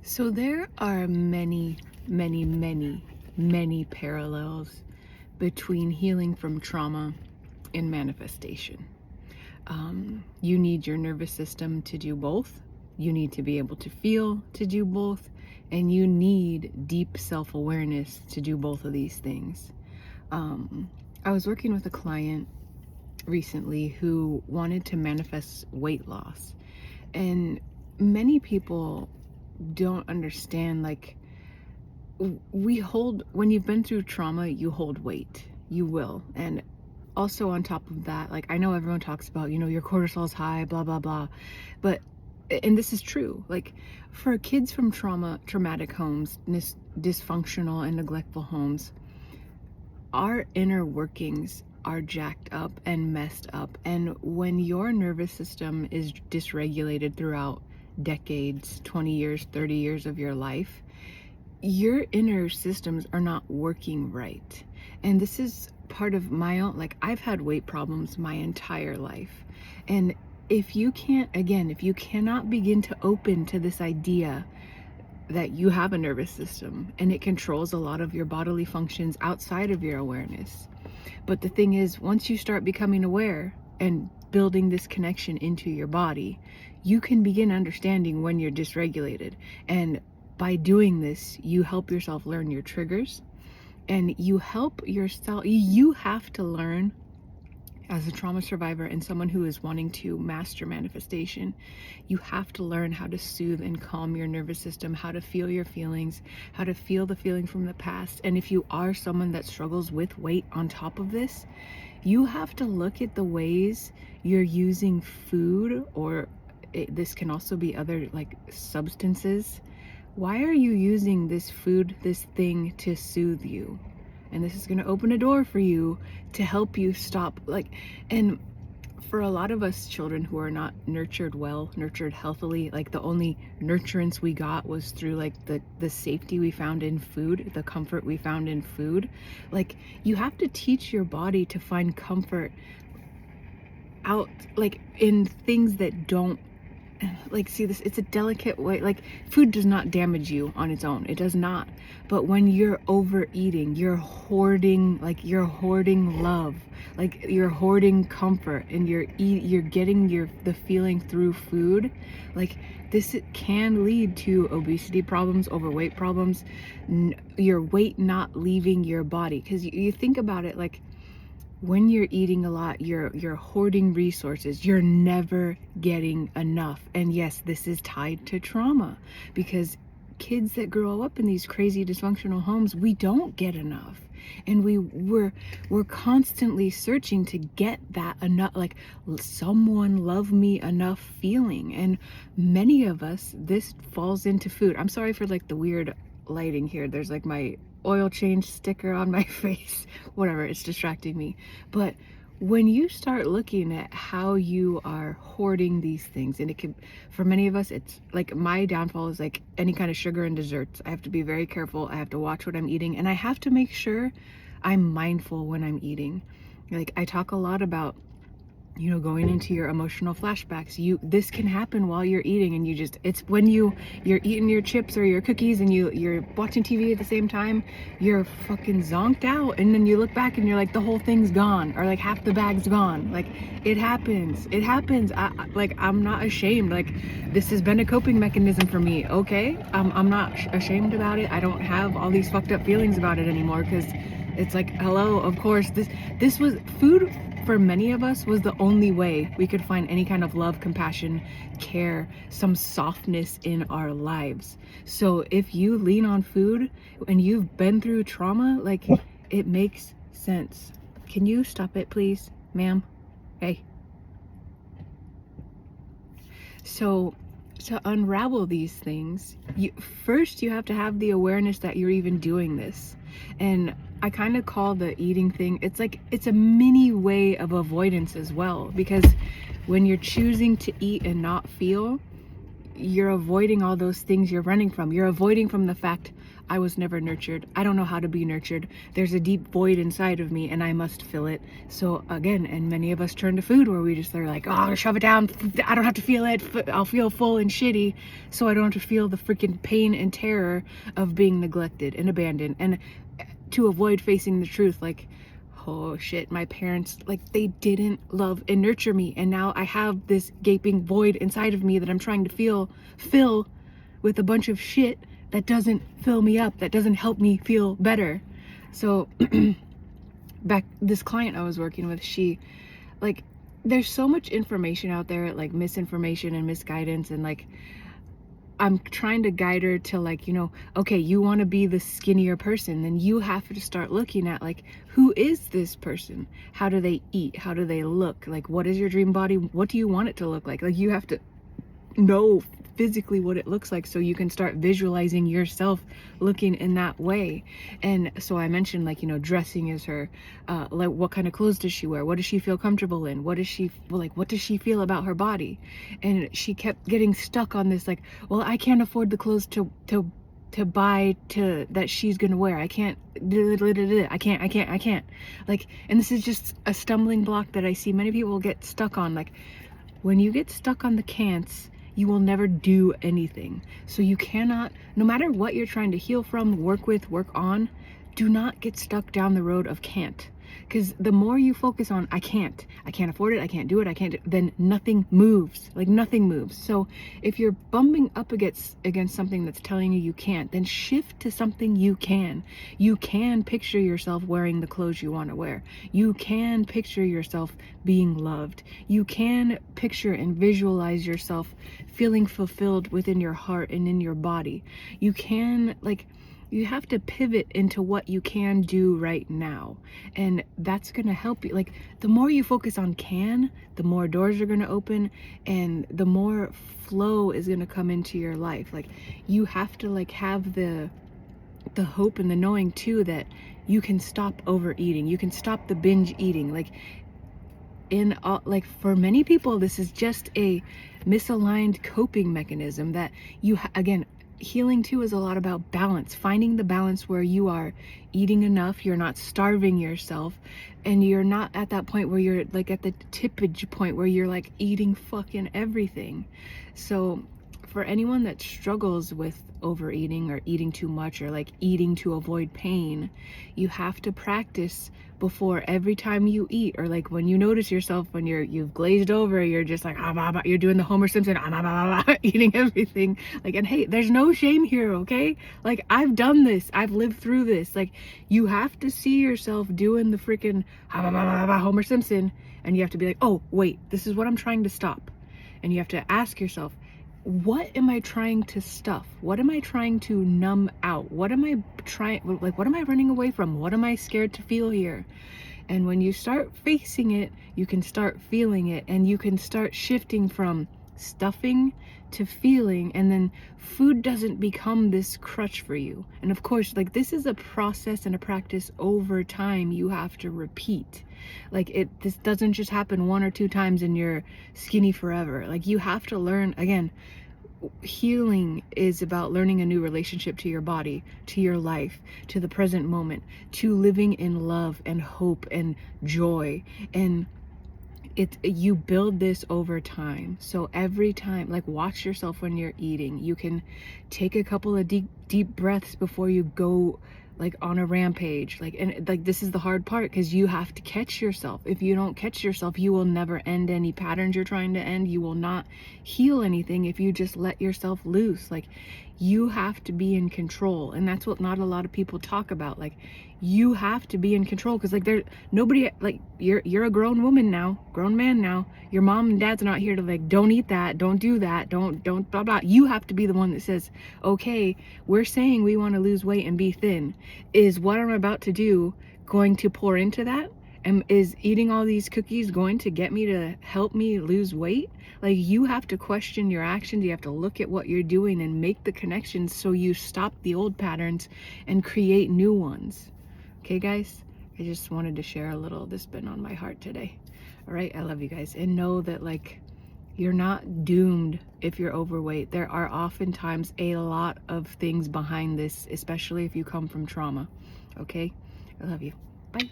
So there are many, many, many, many parallels between healing from trauma and manifestation. You need your nervous system to do both. You need to be able to feel to do both. And you need deep self-awareness to do both of these things. I was working with a client recently who wanted to manifest weight loss. And many people don't understand, like, when you've been through trauma, you hold weight. You will. And also on top of that, like, I know everyone talks about, your cortisol's high, blah, blah, blah. But, and this is true, like, for kids from traumatic homes, dysfunctional and neglectful homes, our inner workings are jacked up and messed up. And when your nervous system is dysregulated throughout decades, 20 years, 30 years of your life, your inner systems are not working right. And this is part of my own, like, I've had weight problems my entire life. And if you cannot begin to open to this idea that you have a nervous system and it controls a lot of your bodily functions outside of your awareness. But the thing is, once you start becoming aware and building this connection into your body, you can begin understanding when you're dysregulated. And by doing this, you help yourself learn your triggers, and you have to learn, as a trauma survivor and someone who is wanting to master manifestation, you have to learn how to soothe and calm your nervous system, how to feel your feelings, how to feel the feeling from the past. And if you are someone that struggles with weight on top of this, you have to look at the ways you're using food, or this can also be other, like, substances. Why are you using this food, this thing, to soothe you? And this is going to open a door for you to help you stop, and for a lot of us children who are not nurtured healthily, like, the only nurturance we got was through, like, the safety we found in food, the comfort we found in food. Like, you have to teach your body to find comfort out, like, in things that don't, like, see, this, it's a delicate way. Like, food does not damage you on its own, it does not. But when you're overeating, you're hoarding love, like, you're hoarding comfort, and you're getting the feeling through food. Like, this can lead to obesity problems, overweight problems, your weight not leaving your body. Because you think about it, like, when you're eating a lot, you're hoarding resources. You're never getting enough. And yes, this is tied to trauma, because kids that grow up in these crazy dysfunctional homes, we don't get enough. And we're constantly searching to get that enough, like, someone love me enough feeling. And many of us, this falls into food. I'm sorry for, like, the weird lighting here. There's, like, my oil change sticker on my face, whatever, it's distracting me. But when you start looking at how you are hoarding these things, and it can, for many of us, it's like, my downfall is, like, any kind of sugar and desserts. I have to be very careful. I have to watch what I'm eating, and I have to make sure I'm mindful when I'm eating. Like, I talk a lot about, going into your emotional flashbacks. This can happen while you're eating, and it's when you're eating your chips or your cookies and you're watching TV at the same time, you're fucking zonked out, and then you look back and you're like, the whole thing's gone, or like half the bag's gone. Like, it happens. I'm not ashamed. Like, this has been a coping mechanism for me. Okay, I'm not ashamed about it. I don't have all these fucked up feelings about it anymore, because it's like, hello, of course, this was food. For many of us, was the only way we could find any kind of love, compassion, care, some softness in our lives. So if you lean on food and you've been through trauma, like, it makes sense. Can you stop it, please, ma'am? Hey. So to unravel these things, first you have to have the awareness that you're even doing this. And I kind of call the eating thing, it's a mini way of avoidance as well, because when you're choosing to eat and not feel, you're avoiding all those things you're running from. You're avoiding from the fact, I was never nurtured. I don't know how to be nurtured. There's a deep void inside of me and I must fill it. So again, and many of us turn to food where we just are like, oh, shove it down. I don't have to feel it. I'll feel full and shitty. So I don't have to feel the freaking pain and terror of being neglected and abandoned. And to avoid facing the truth, like, oh shit, my parents, like, they didn't love and nurture me. And now I have this gaping void inside of me that I'm trying to fill with a bunch of shit that doesn't fill me up, that doesn't help me feel better. So back, this client I was working with, she, like, there's so much information out there, like misinformation and misguidance, and like, I'm trying to guide her to, like, you know, okay, you want to be the skinnier person, then you have to start looking at, like, who is this person? How do they eat? How do they look? Like, what is your dream body? What do you want it to look like? Like, you have to know physically what it looks like so you can start visualizing yourself looking in that way. And so I mentioned, like, you know, dressing is her, like, what kind of clothes does she wear? What does she feel comfortable in? What does she feel about her body? And she kept getting stuck on this, like, well, I can't afford the clothes to buy to that she's gonna wear. I can't, I can't, like, and this is just a stumbling block that I see many people get stuck on. Like, when you get stuck on the can'ts, you will never do anything. So you cannot, no matter what you're trying to heal from, work with, work on, do not get stuck down the road of can't. Because the more you focus on, I can't afford it, I can't do it, then nothing moves, like nothing moves. So if you're bumping up against something that's telling you you can't, then shift to something you can. You can picture yourself wearing the clothes you want to wear. You can picture yourself being loved. You can picture and visualize yourself feeling fulfilled within your heart and in your body. You can, like, you have to pivot into what you can do right now, and that's going to help you. Like, the more you focus on can, the more doors are going to open and the more flow is going to come into your life. Like, you have to, like, have the hope and the knowing too that you can stop overeating, you can stop the binge eating. Like, in all, like, for many people this is just a misaligned coping mechanism that again, healing too is a lot about balance, finding the balance where you are eating enough, you're not starving yourself, and you're not at that point where you're like at the tippage point where you're like eating fucking everything. So for anyone that struggles with overeating or eating too much or like eating to avoid pain, you have to practice before every time you eat, or like when you notice yourself when you've glazed over, you're just like you're doing the Homer Simpson eating everything. Like, and hey, there's no shame here, okay? Like, I've done this, I've lived through this. Like, you have to see yourself doing the freaking Homer Simpson, and you have to be like, oh wait, this is what I'm trying to stop. And you have to ask yourself, what am I trying to stuff? What am I trying to numb out? What am I running away from? What am I scared to feel here? And when you start facing it, you can start feeling it, and you can start shifting from stuffing to feeling, and then food doesn't become this crutch for you. And of course, like, this is a process and a practice over time you have to repeat. Like, this doesn't just happen one or two times and you're skinny forever. Like, you have to learn. Again, healing is about learning a new relationship to your body, to your life, to the present moment, to living in love and hope and joy. And you build this over time. So every time, like, watch yourself when you're eating. You can take a couple of deep breaths before you go, like, on a rampage. Like, and like, this is the hard part, because you have to catch yourself. If you don't catch yourself, you will never end any patterns you're trying to end. You will not heal anything if you just let yourself loose. Like, you have to be in control, and that's what not a lot of people talk about. Like, you have to be in control, because like, there's nobody, like, you're a grown woman now, grown man now. Your mom and dad's not here to, like, don't eat that, don't do that, don't blah blah. You have to be the one that says, okay, we're saying we want to lose weight and be thin. Is what I'm about to do going to pour into that? And is eating all these cookies going to get me to help me lose weight? Like, you have to question your actions. You have to look at what you're doing and make the connections so you stop the old patterns and create new ones. Okay, guys? I just wanted to share a little. This has been on my heart today. All right, I love you guys. And know that, like, You're not doomed if you're overweight. There are oftentimes a lot of things behind this, especially if you come from trauma. Okay? I love you. Bye.